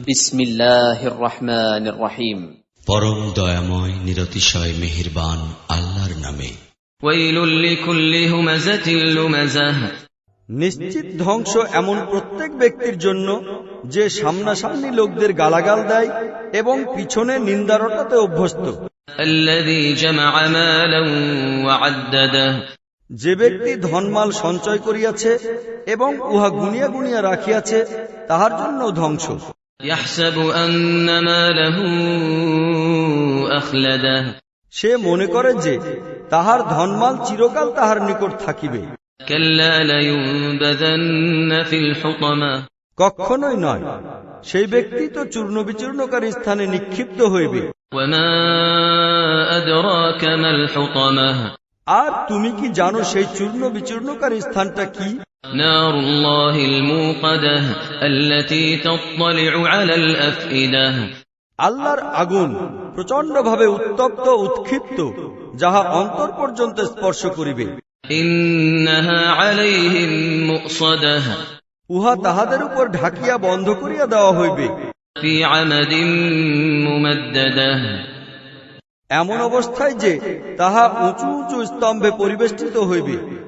বিসমিল্লাহির রহমানির রহিম। পরম দয়াময় নিরতিশয় মেহেরবান আল্লাহর নামে। ওয়াইলুল লিকুল্লি হুমাযাতিল লুমাযাহ। নিশ্চিত ধ্বংস এমন প্রত্যেক ব্যক্তির জন্য যে সামনাসামনি লোকদের গালাগাল দেয় এবং পিছনে নিন্দা রটাতে অভ্যস্ত। আল্লাযী জামাআ মালান ওয়া আদ্দাদাহ। যে ব্যক্তি ধনমাল সঞ্চয় করিয়াছে এবং উহা গুনিয়া গুনিয়া রাখিয়াছে, তাহার জন্য ধ্বংস। ইয়াহসাবু আন্না মালাহু আখলাদাহ। সে মনে করে যে তাহার ধনমাল চিরকাল তাহার নিকট থাকিবে। কাল্লা লায়ুনবাযান্না ফিল হুতামা। কখনোই নয়, সেই ব্যক্তি তো চূর্ণ বিচূর্ণকারী স্থানে নিক্ষিপ্ত হইবে। ওয়া মা আদরাকা মাল হুতামাহ। আর তুমি কি জানো সেই চূর্ণ বিচূর্ণকারী স্থানটা কি? নারুল্লাহিল মুকাদাহ আল্লাতী তাত্তালিউ আলাল আফইদাহ। আল্লাহর আগুন প্রচন্ডভাবে উত্তপ্ত উৎক্ষিপ্ত, যাহা অন্তর পর্যন্ত স্পর্শ করিবে। ইন্নাহা আলাইহিম মুকসাদাহ। উহা তাহাদের উপর ঢাকিয়া বন্ধ করিয়া দেওয়া হইবে। ফি আমাদিন মুমাদ্দাদাহ। এমন অবস্থায় যে তাহা উঁচু উঁচু স্তম্ভে পরিবেষ্টিত হইবে।